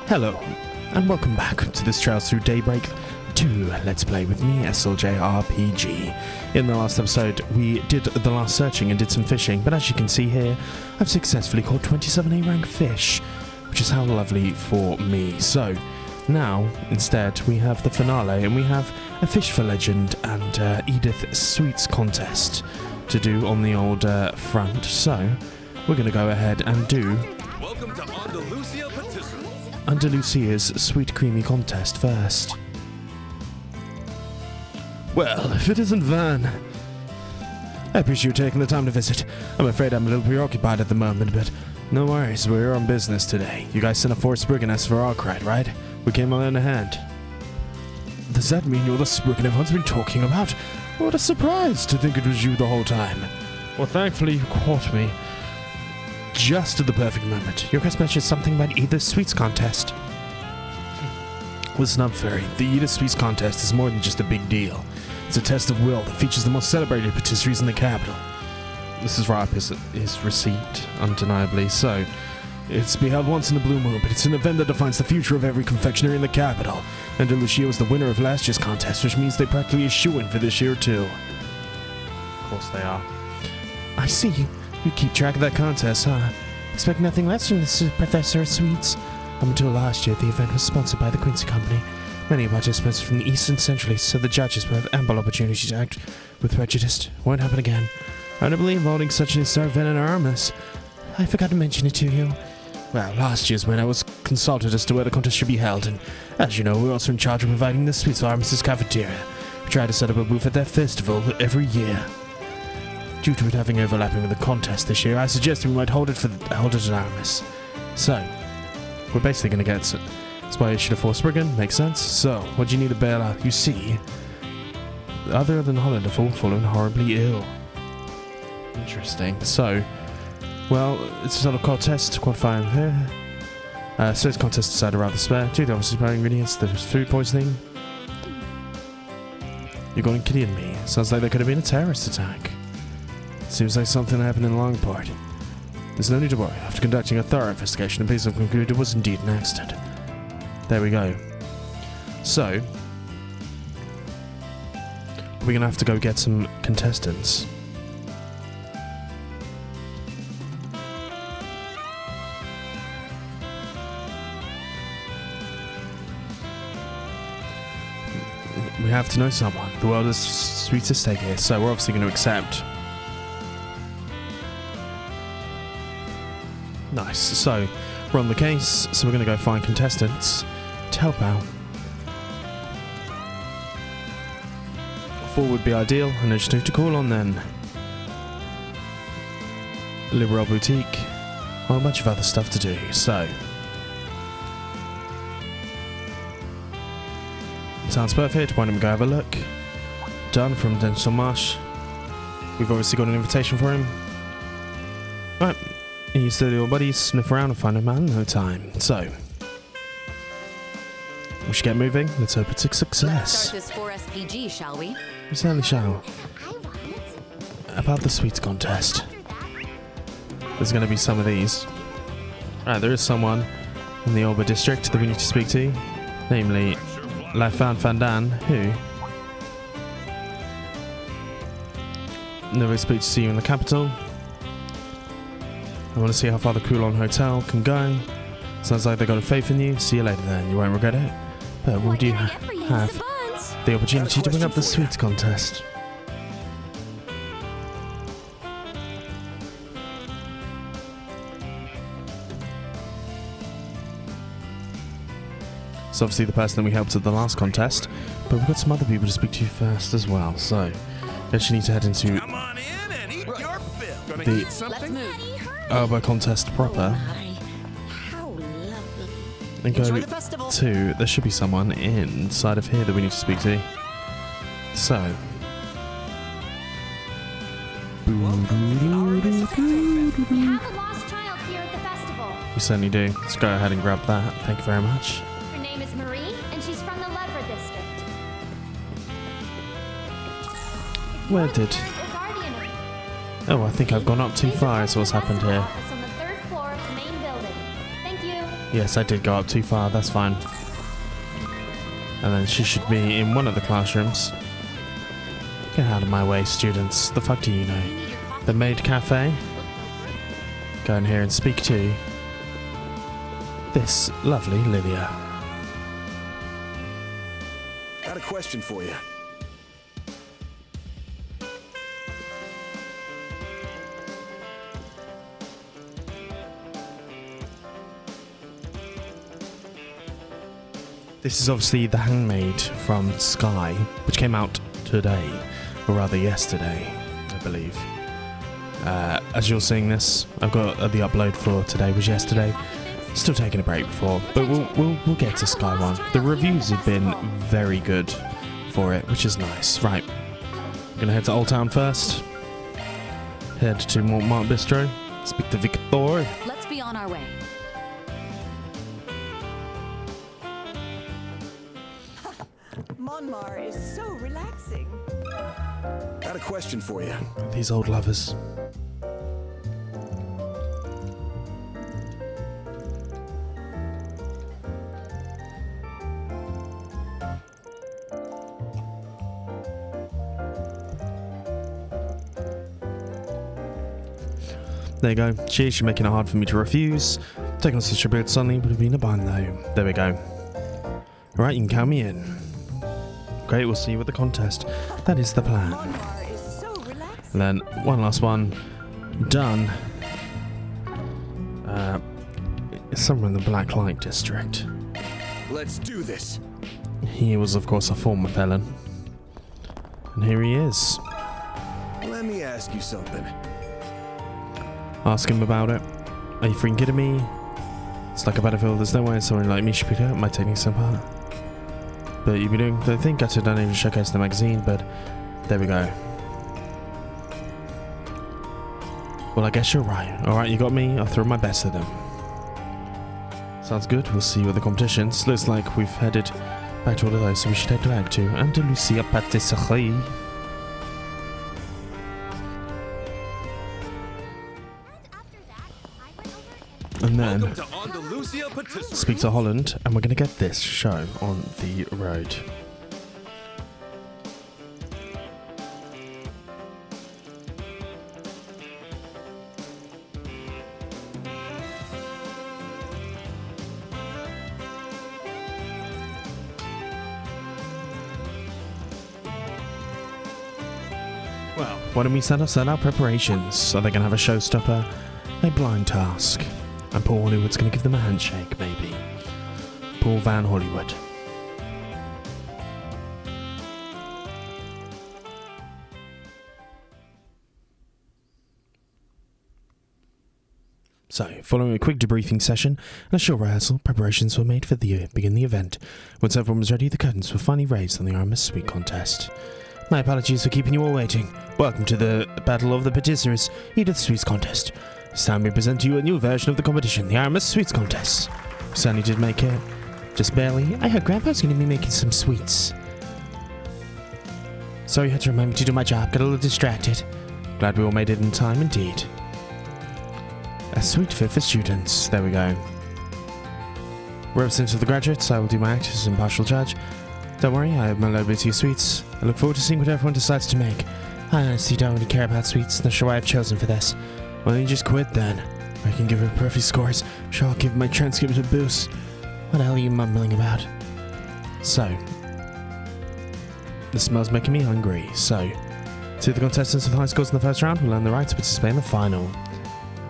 Hello, and welcome back to this Trails Through Daybreak II Let's Play with me, SLJRPG. In the last episode, we did the last searching and did some fishing, but as you can see here, I've successfully caught 27 A-rank fish, which is how lovely for me. So, now, instead, we have the finale, and we have a Fish for Legend and Edith Sweets contest to do on the old front. So, we're going to go ahead and do Welcome to Andalusia Patisserie. Andalusia's Sweet Creamy contest first. Well, if it isn't Van. I appreciate you taking the time to visit. I'm afraid I'm a little preoccupied at the moment, but no worries, we're on business today. You guys sent a force Spriggan for Arkride, right? We came on in a hand. Does that mean you're the Spriggan everyone's been talking about? What a surprise to think it was you the whole time. Well, thankfully you caught me just at the perfect moment. Your guest mentioned something about Edith Sweets contest. Listen up, Fairy. The Edith Sweets contest is more than just a big deal. It's a test of will that features the most celebrated patisseries in the capital. This is right up his receipt, undeniably so. It's to be held once in a blue moon, but it's an event that defines the future of every confectionery in the capital. Andalusia was the winner of last year's contest, which means they practically a shoo-in for this year too. Of course they are. I see. You keep track of that contest, huh? Expect nothing less from this Professor of Sweets. Up until last year, the event was sponsored by the Quincy Company. Many participants from the East and Central East, so the judges will have ample opportunity to act with prejudice. Won't happen again. I don't believe holding such an historic event in our armors. I forgot to mention it to you. Well, last year's winner was consulted as to where the contest should be held, and as you know, we're also in charge of providing the sweets for Armis's cafeteria. We try to set up a booth at their festival every year. Due to it having overlapping with the contest this year, I suggested we might hold it at Armis. So, we're basically going to get inspiration for Spriggan, makes sense. So, what do you need to bail out? You see, other than Holland have all fallen horribly ill. Interesting. So, well, it's a sort of contest, qualifying here. So it's contest decided rather spare. Due to obviously supplying ingredients, there's food poisoning. You're going kidding me. Sounds like there could have been a terrorist attack. Seems like something happened in Longport. There's no need to worry. After conducting a thorough investigation, the police have concluded it was indeed an accident. There we go. So, we're going to have to go get some contestants. We have to know someone. The world is sweet at stake here, so we're obviously going to accept. Nice. So, we're on the case, so we're going to go find contestants to help out. 4 would be ideal, and there's 2 to call on then. Liberal Boutique. Well, a bunch of other stuff to do, so. Sounds perfect. Why don't we go have a look? Done from Dental Marsh. We've obviously got an invitation for him. Right. You steady your buddies, sniff around and find a man in no time. So, we should get moving. Let's hope it's a success. Let's start this 4SPG, shall we? We certainly shall. About the sweets contest. There's going to be some of these. Alright, there is someone in the Alba district that we need to speak to. Namely, Lafan Fandan, who never expect to see you in the capital. I want to see how far the Coulon Hotel can go. Sounds like they got a faith in you. See you later then, you won't regret it. But would you have the opportunity to bring up the sweets contest? So obviously the person that we helped at the last contest, but we've got some other people to speak to first as well. So, we actually need to head into Come on in and eat your fill. Gonna the eat something? Alba contest proper. And go to, there should be someone inside of here that we need to speak to. So. We certainly do. Let's go ahead and grab that. Thank you very much. Her name is Marie, and she's from the Levra district. Where did... Oh, I think I've gone up too far is what's happened here. On the 3rd floor of the main building. Thank you. Yes, I did go up too far, that's fine. And then she should be in one of the classrooms. Get out of my way, students. The fuck do you know? The maid cafe? Go in here and speak to this lovely Lydia. Got a question for you. This is obviously the handmaid from Sky, which came out today, or rather yesterday, I believe. As you're seeing this, I've got the upload for today was yesterday. Still taking a break before, but we'll get to Sky one. The reviews have been very good for it, which is nice. Right, I'm gonna head to Old Town first. Head to Montmartre Bistro. Speak to Victor. Let's be on our way. Montmartre is so relaxing. Got a question for you. These old lovers. There you go. She's making it hard for me to refuse. Taking on such a bit suddenly would have been a bind though. There we go. Alright, you can count me in. Great, we'll see you at the contest. That is the plan. Montmartre is so relaxing. And then one last one. Done. Somewhere in the Black Light District. Let's do this. He was, of course, a former felon. And here he is. Let me ask you something. Ask him about it. Are you freaking kidding me? It's like a battlefield. There's no way someone like me should pick up my techniques apart. But you've been doing the thing. Got to don't even showcase the magazine, but there we go. Well, I guess you're right. Alright, you got me. I'll throw my best at them. Sounds good. We'll see you at the competitions. Looks like we've headed back to all of those, so we should head back to Andalusia Patisserie. And then Welcome to Andalusia Patisserie. speak to Holland, and we're going to get this show on the road. Well, why don't we set our preparations? Are they going to have a showstopper? A blind task? And Paul Hollywood's going to give them a handshake, maybe. Paul Van Hollywood. So, following a quick debriefing session and a short rehearsal, preparations were made for begin the event. Once everyone was ready, the curtains were finally raised on the Armor Sweet contest. My apologies for keeping you all waiting. Welcome to the Battle of the Patisseries, Edith Sweets contest. It's time we present to you a new version of the competition, the Armor Sweets contest. We certainly did make it. Just barely. I heard Grandpa's going to be making some sweets. Sorry you had to remind me to do my job. Got a little distracted. Glad we all made it in time, indeed. A sweet fit for students. There we go. Representative of the graduates, I will do my act as impartial judge. Don't worry, I have my liberty of sweets. I look forward to seeing what everyone decides to make. I honestly don't really care about sweets. Not sure why I've chosen for this. Well, then you just quit then. I can give her perfect scores. Sure, I'll give my transcript a boost. What the hell are you mumbling about? So, the smell's making me hungry. So, to the contestants with high scores in the first round will earn the right to participate in the final.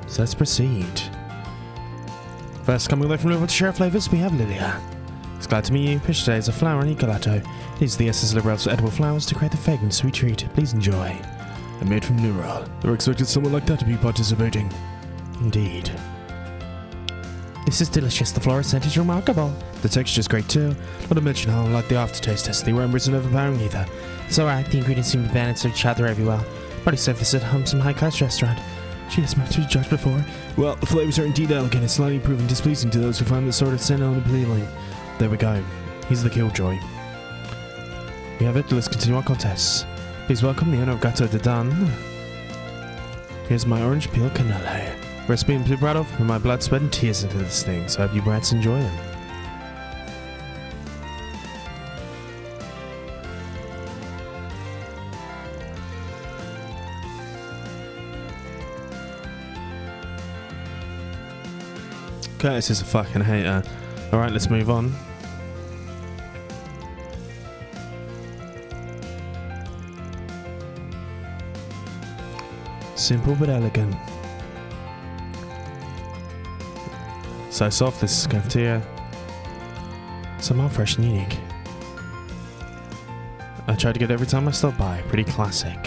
So let's proceed. First, coming away from Liverpool to share flavors, we have Lydia. It's glad to meet you. Pitch today is a flower and gelato. These are the essence of liberals for edible flowers to create the fragrant sweet treat. Please enjoy. And made from Neural. Never expected someone like that to be participating. Indeed. This is delicious. The floral scent is remarkable. The texture is great too. Not to mention how unlike the aftertaste is. The aroma isn't overpowering either. It's alright. The ingredients seem to balance each other very well. Probably served this at some high-class restaurant. She has much to judge before. Well, the flavors are indeed elegant and slightly proving displeasing to those who find the sort of scent unappealing. There we go. He's the killjoy. We have it. Let's continue our contests. Please welcome the owner of Gâteau de Dawn. Here's my orange peel cannoli. Recipe I'm too proud of, with my blood, sweat, and tears into this thing, so I hope you brats enjoy them. Curtis is a fucking hater. Alright, let's move on. Simple but elegant. So soft, this cafeteria. Somehow fresh and unique. I try to get it every time I stop by. Pretty classic.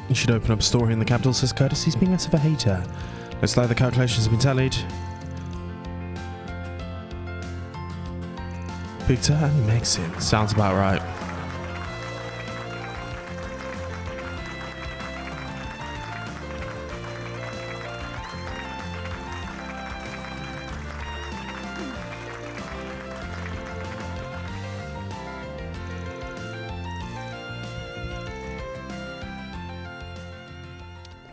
You should open up a store here in the capital, says Curtis. He's being less of a hater. Looks like the calculations have been tallied. Victor and Maxim. Sounds about right.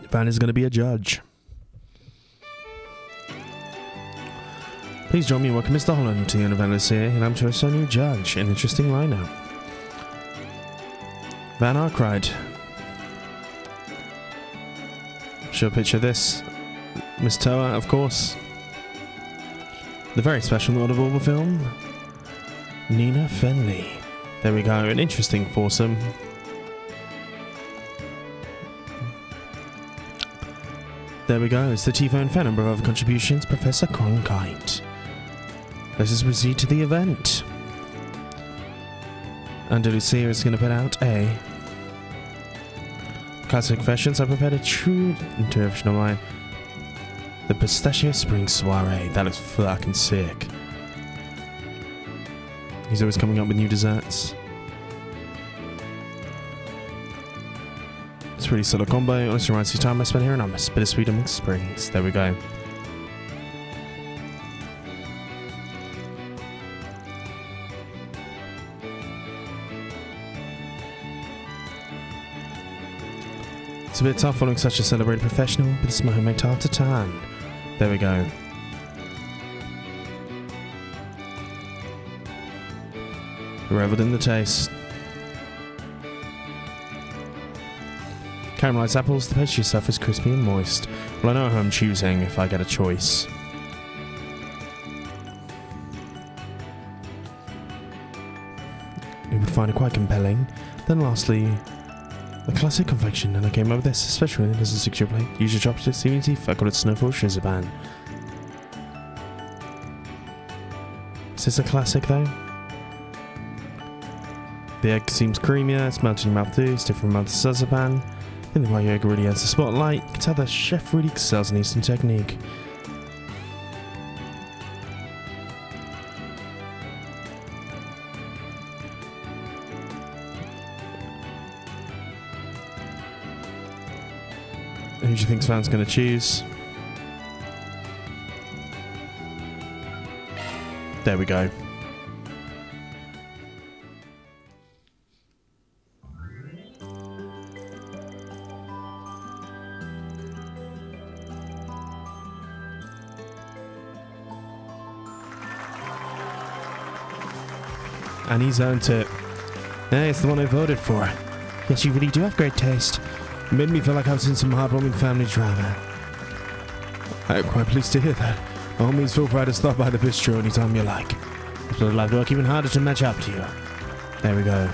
Van is going to be a judge. Please join me in welcoming Mr. Holland to the event this year, and I'm to a new judge. An interesting lineup. Van Arkride. She'll picture this. Miss Toa, of course. The very special Lord of all the film. Nina Fenley. There we go, an interesting foursome. There we go, it's the T-Phone fan number of contributions, Professor Cronkite. Let us proceed to the event. Under Lucia is going to put out a classic fashions. I prepared a true interpretation of mine. The Pistachio Spring Soiree. That looks fucking sick. He's always coming up with new desserts. It's a pretty solid combo. Honestly reminds me of time I spent here and I'm a bittersweet amongst springs. There we go. It's a bit tough following such a celebrated professional, but it's my homemade tart to tan. There we go. Reveled in the taste. Caramelized apples, the pastry stuff is crispy and moist. Well, I know who I'm choosing if I get a choice. You would find it quite compelling. Then lastly, a classic confection, and I came up with this, especially as a 6-year plate. Use your chopsticks, even teeth, I call it Snowfall Shizaban. Is this a classic though? The egg seems creamier, it's melted in your mouth too, it's different from the Shizaban. I think the Mario really has the spotlight. You can tell the chef really excels in Eastern technique. Who do you think Svan's going to choose? There we go. And he's earned it. Hey, it's the one I voted for. Yes, you really do have great taste. It made me feel like I was in some heartwarming family drama. I'm quite pleased to hear that. By all means, feel free to stop by the bistro anytime you like. I'd like to work even harder to match up to you. There we go.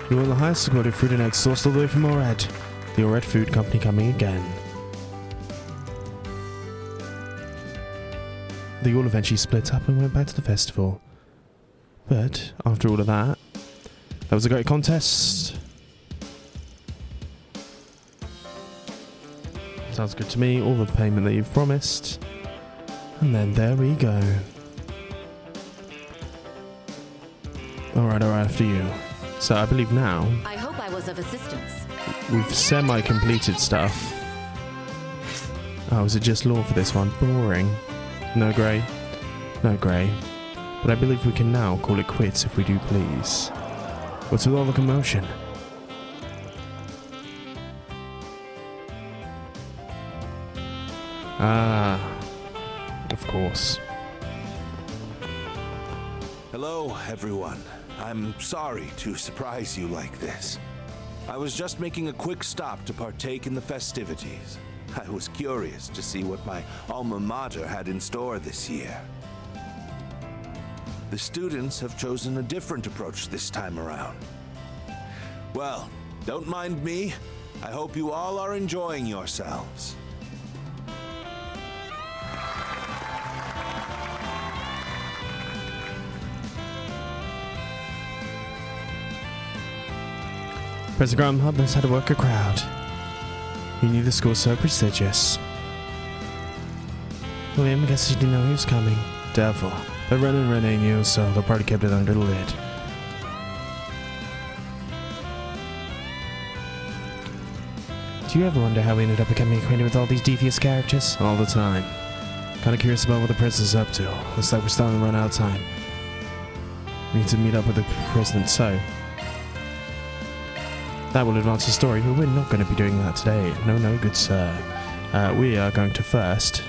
You want the highest quality fruit and eggs sourced all the way from Ored. The Ored Food Company coming again. They all eventually split up and went back to the festival. But after all of that, that was a great contest. Sounds good to me. All the payment that you've promised. And then there we go. Alright, after you. So I believe now I hope I was of assistance. we've semi-completed stuff. Oh, is it just law for this one? Boring. No grey. No grey. But I believe we can now call it quits if we do please. What's with all the commotion? Ah, of course. Hello, everyone. I'm sorry to surprise you like this. I was just making a quick stop to partake in the festivities. I was curious to see what my alma mater had in store this year. The students have chosen a different approach this time around. Well, don't mind me. I hope you all are enjoying yourselves. Professor Graham knows how to work a crowd. He knew the school so prestigious. William, I guess he didn't know he was coming. Devil. But Ren and Renee knew, so they'll probably kept it under the lid. Do you ever wonder how we ended up becoming acquainted with all these devious characters? All the time. Kinda curious about what the president's up to. Looks like we're starting to run out of time. We need to meet up with the president, so... that will advance the story, but we're not going to be doing that today. No, good sir. We are going to first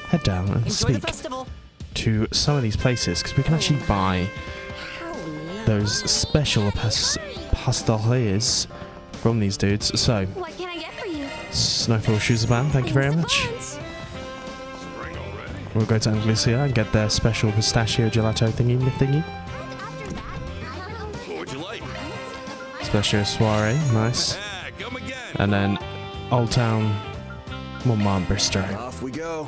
head down and speak to some of these places, because we can actually buy those special pastels from these dudes. So, What can I get for you? Snowfall Shoes Band, thank you very much. We'll go to Andalusia and get their special pistachio gelato thingy. What would you like? Special soiree, nice. Ah, come again. And then Old Town Montmartre Bistro. Off we go.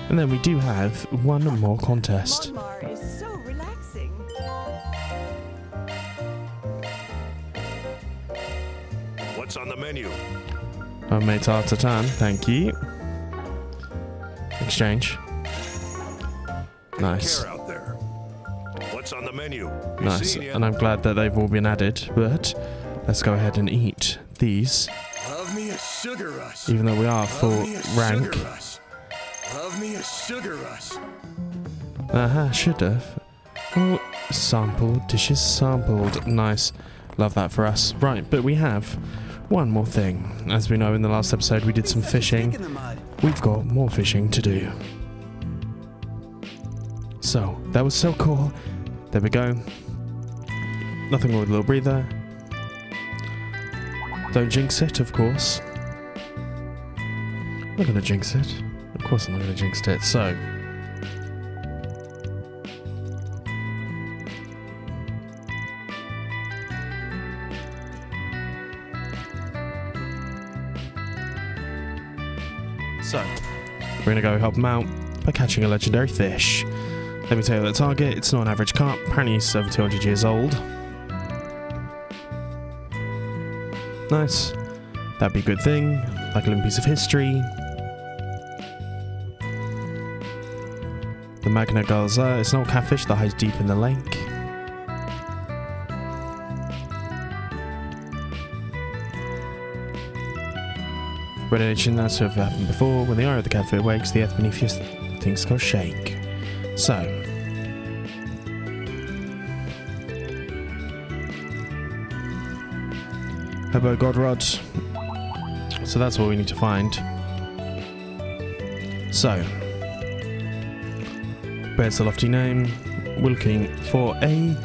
And then we do have one more contest. Monmar is so relaxing. What's on the menu? Homemade tartatan, thank you. Exchange. Nice. Care out there. What's on the menu? Nice. And I'm glad that they've all been added, but let's go ahead and eat these. Love me a sugar rush. Even though we are full Love me a rank. sugar rush. Love me a sugar rush. Should've. Oh, sampled, dishes sampled. Nice. Love that for us. Right, but we have one more thing. As we know, in the last episode we did some fishing. We've got more fishing to do. So, that was so cool. There we go. Nothing wrong with a little breather. Don't jinx it, of course. I'm not gonna jinx it. Of course I'm not gonna jinx it, so... we're gonna go help him out by catching a legendary fish. Let me tell you the target, it's not an average carp, apparently it's over 200 years old. Nice. That'd be a good thing, like a little piece of history. The Magna Galza, it's an old catfish that hides deep in the lake. Revelation that's have happened before. When the eye of the catfish awakes, the earth beneath you things go shake. So, Hobo Godrod. So that's what we need to find. So, bears the lofty name. We're looking for a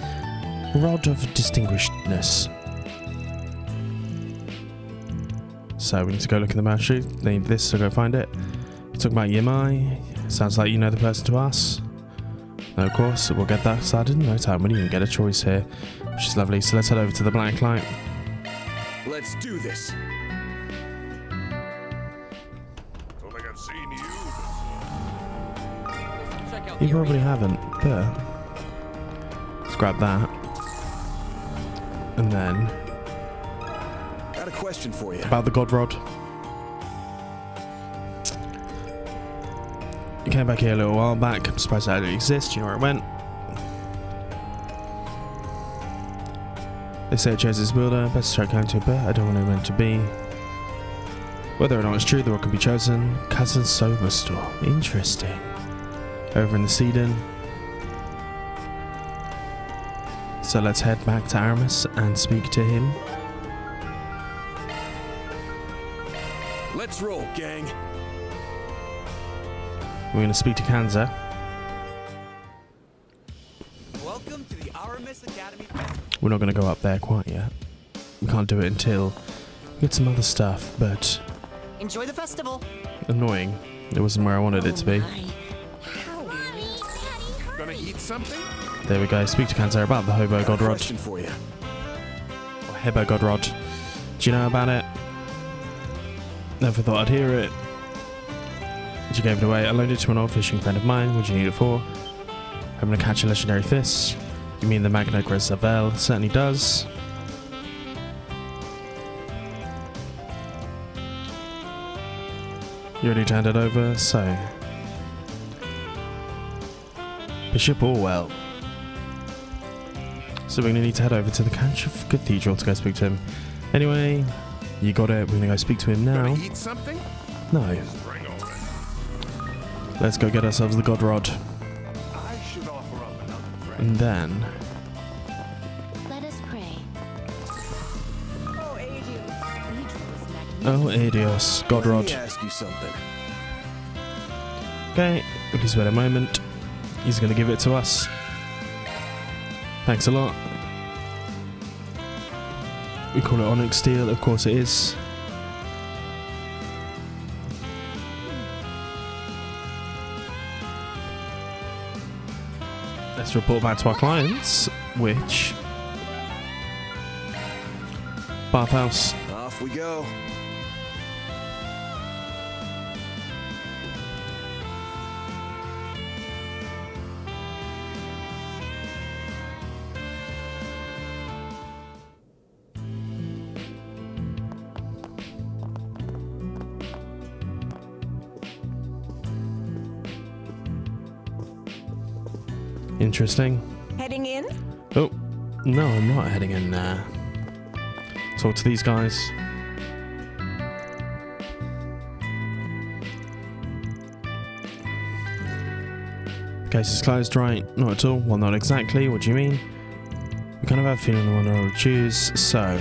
rod of distinguishedness. So we need to go look in the battery. They need this, so go find it. Talk about Yimai. Sounds like you know the person to ask. No, of course, we'll get that started in no time. We didn't even get a choice here, which is lovely. So let's head over to the Black Light. Let's do this. Don't think I've seen you. You probably haven't, but let's grab that. And then Got a question for you. about the God Rod. You came back here a little while back. I'm surprised that didn't exist. You know where it went? They say it chose its builder. Best start going to, but I don't want it meant to be. Whether or not it's true, the rock can be chosen. Cousin Sober Store. Interesting. Over in the Cedon. So let's head back to Aramis and speak to him. Let's roll, gang. We're going to speak to Kanza. Welcome to the Aramis Academy. We're not going to go up there quite yet. We can't do it until we get some other stuff, but Enjoy the festival. annoying. It wasn't where I wanted it to be. Gonna eat something? There we go. Speak to Kanza about the Hobo God Rod. Question for you. Or Hebo God Rod. Do you know about it? Never thought I'd hear it. But you gave it away. I loaned it to an old fishing friend of mine. What do you need it for? I'm going to catch a legendary fish. You mean the Magna Gresavel? Certainly does. You already turned it over, so... Bishop Orwell. So we're going to need to head over to the Cathedral to go speak to him. Anyway, you got it. We're going to go speak to him now. Gonna eat something? No. Bring on it. Let's go get ourselves the God Rod. I should offer up another friend. And then... Let us pray. Oh, Adrian. Oh, Adios. God Let Rod. me ask you something. Okay, please wait a moment. He's going to give it to us. Thanks a lot. We call it Onyx Steel, of course it is. Let's report back to our clients, which... Bathhouse. Off we go. Interesting. Heading in? Oh, no, I'm not heading in there. Talk to these guys. Case is closed, right? Not at all. Well, not exactly. What do you mean? We kind of have a feeling the one I will choose, so...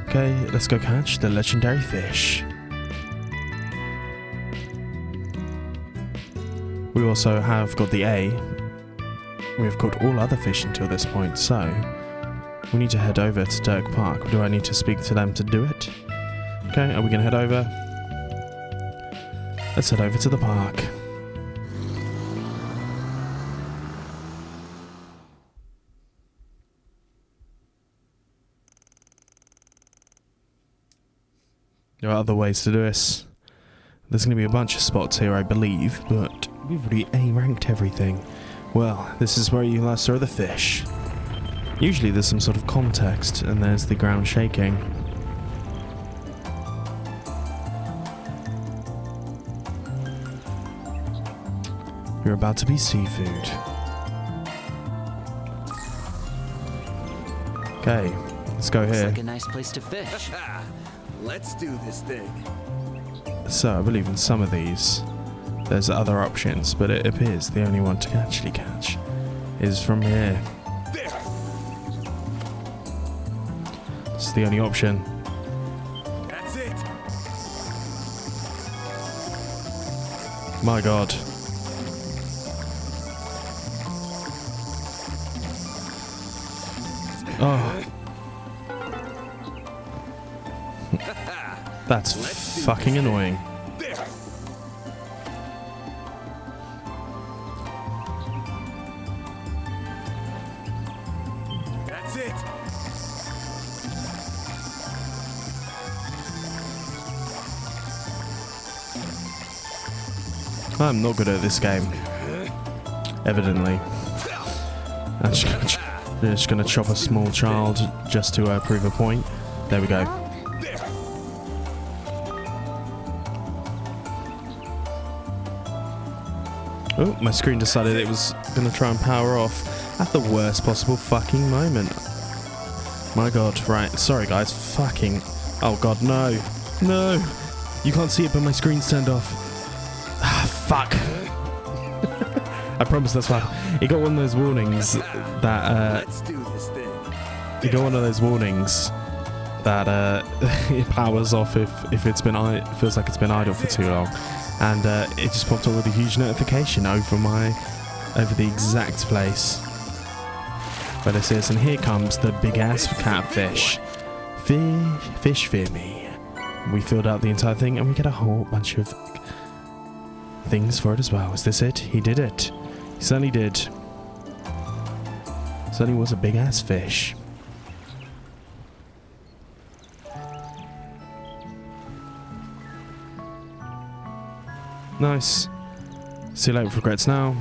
Okay, let's go catch the legendary fish. We also have got the A. We've caught all other fish until this point, so we need to head over to Dirk Park. Do I need to speak to them to do it? Okay, are we going to head over? Let's head over to the park. There are other ways to do this. There's going to be a bunch of spots here, I believe, but we've already A-ranked everything. Well, this is where you last saw the fish. Usually there's some sort of context, and there's the ground shaking. You're about to be seafood. Okay, let's go Looks here. like a nice place to fish. Let's do this thing. So, I believe in some of these, there's other options, but it appears the only one to actually catch is from here. There. It's the only option. That's it. My god. Oh. That's fucking annoying. There. That's it. I'm not good at this game. Evidently. I'm just gonna chop a small child just to prove a point. There we go. There. Oh, my screen decided it was going to try and power off at the worst possible fucking moment. My god, right. Sorry, guys. Fucking... Oh god, no. No! You can't see it, but my screen's turned off. Ah, fuck. I promise that's fine. It got one of those warnings that, Let's do this thing. it got one of those warnings that, it powers off if it's been, feels like it's been idle for too long. And, it just popped up with a huge notification over the exact place where this is. And here comes the big ass catfish. Fish fear me. We filled out the entire thing and we get a whole bunch of things for it as well. Is this it? He did it. He certainly did. Certainly was a big ass fish. Nice. See you later with regrets now.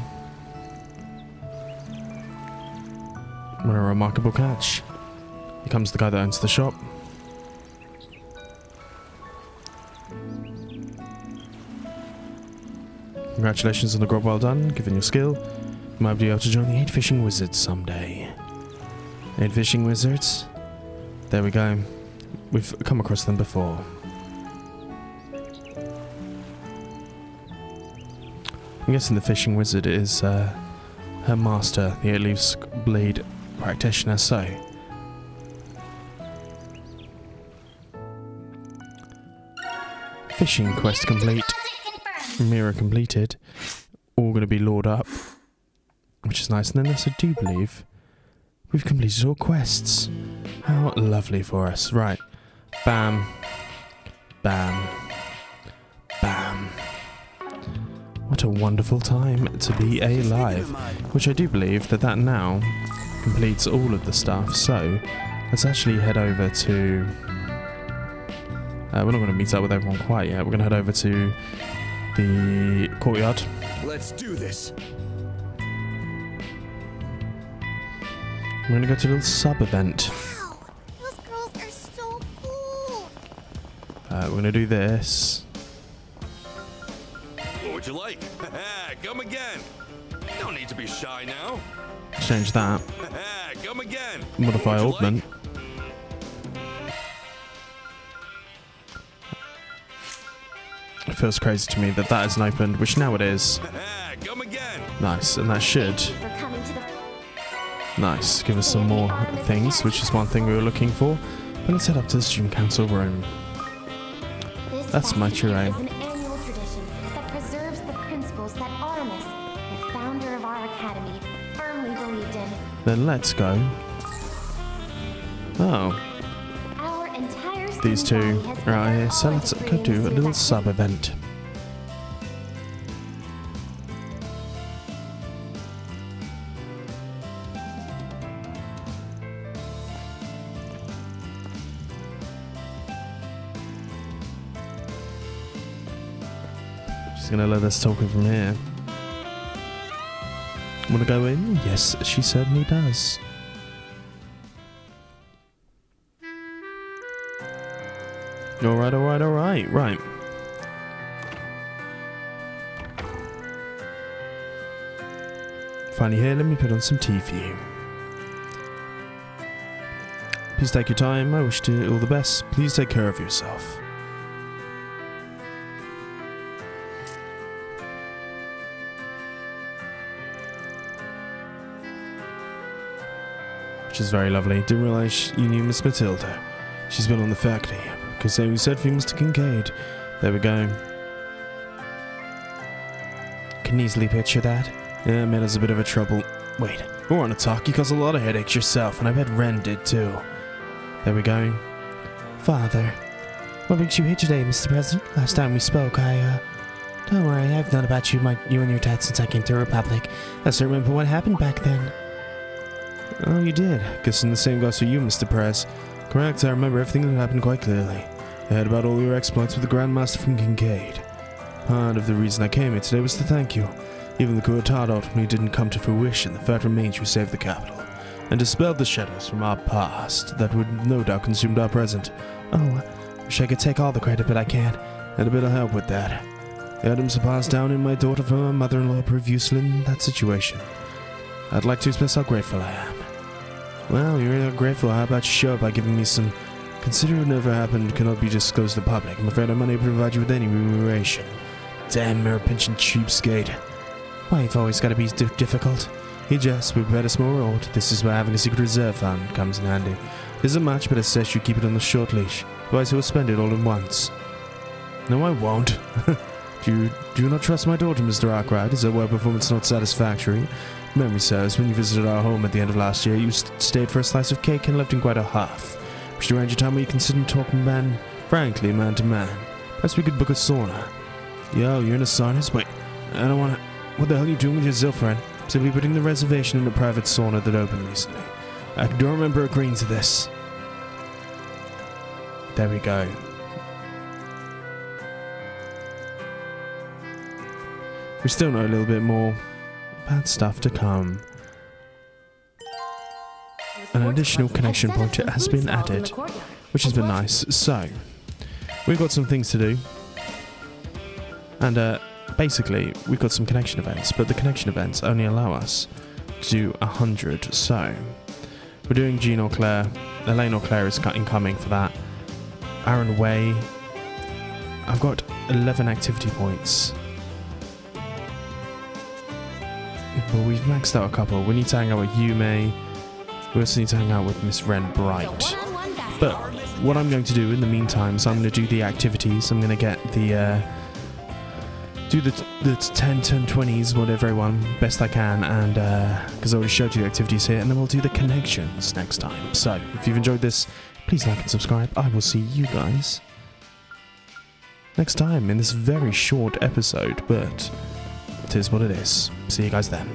What a remarkable catch. Here comes the guy that owns the shop. Congratulations on the grub, well done. Given your skill, you might be able to join the 8 fishing wizards someday. 8 fishing wizards? There we go. We've come across them before. I'm guessing the fishing wizard is her master, the 8-leaf blade practitioner, so... Fishing quest complete. Mirror completed. All going to be lured up, which is nice. And then this, I do believe, we've completed all quests. How lovely for us. Right. Bam. Bam. Bam. What a wonderful time to be alive. Which I do believe that now completes all of the stuff. So, let's actually head over to... we're not going to meet up with everyone quite yet. We're going to head over to the courtyard. Let's do this. We're going to go to a little sub-event. Wow, those girls are so cool. We're going to do this. What would you like? Come again. No need to be shy now. Change that. Come again. Modify What would you augment. It feels crazy to me that that isn't opened, which now it is. Come again. Nice, and that should... Thank you for coming to the Nice, give us some more things, which is one thing we were looking for. But let's head up to the student council room. This That's my festival true aim. is an annual tradition that preserves the principles that Artemis, the founder of our academy, firmly believed in. Then let's go. Oh, Our entire these two student body has are out here, so all let's go degrees do a in little that- sub-event. She's gonna let us talk it from here. Wanna go in? Yes, she certainly does. Alright, right. Finally here, let me put on some tea for you. Please take your time, I wish you all the best. Please take care of yourself. Which is very lovely. Didn't realise you knew Miss Matilda. She's been on the faculty. Because they said for Mr. Kincaid. There we go. Can easily picture that. Yeah, made us a bit of a trouble. Wait, we're on a talk. You caused a lot of headaches yourself, and I bet Ren did too. There we go. Father, what makes you here today, Mr. President? Last time we spoke, Don't worry, I've known about you and your dad since I came to Republic. I still remember what happened back then. Oh, you did? Guessing the same goes for you, Mr. Prez. Correct, I remember everything that happened quite clearly. I heard about all your exploits with the Grandmaster from Kincaid. Part of the reason I came here today was to thank you. Even the coup d'etat ultimately didn't come to fruition, the fact remains you saved the capital, and dispelled the shadows from our past that would no doubt consume our present. Oh, wish I could take all the credit, but I can't, and a bit of help with that. The items are passed down in my daughter from my mother-in-law prove useful in that situation. I'd like to express how grateful I am. Well, you're not grateful. How about you show up by giving me some... Consider it never happened cannot be disclosed to the public. I'm afraid I'm unable to provide you with any remuneration. Damn mirror-pinching cheapskate. Why, you've always got to be difficult. He just, we prepared a small reward. This is where having a secret reserve fund comes in handy. It isn't much, but it says you keep it on the short leash. Otherwise he will spend it all at once. No, I won't. Do you not trust my daughter, Mr. Arkride? Is her work performance not satisfactory? Memory serves, when you visited our home at the end of last year, you stayed for a slice of cake and left in quite a huff. We should arrange a time where you consider talking frankly, man to man. Perhaps we could book a sauna. Yo, you're in a sauna? Wait, I don't wanna... What the hell are you doing with your Zilfriend? Simply putting the reservation in a private sauna that opened recently. I don't remember agreeing to this. There we go. We still know a little bit more about stuff to come. An additional connection point has been added, which has been nice. So, we've got some things to do. And basically, we've got some connection events, but the connection events only allow us to do 100. So, we're doing Elaine Auclair is incoming for that. Aaron Way. I've got 11 activity points. But we've maxed out a couple. We need to hang out with Yume. We also need to hang out with Miss Wren Bright. But what I'm going to do in the meantime is I'm going to do the activities. I'm going to get the do the 10, 20s, whatever everyone, best I can, and because I already showed you the activities here, and then we'll do the connections next time. So if you've enjoyed this, please like and subscribe. I will see you guys next time in this very short episode, but it is what it is. See you guys then.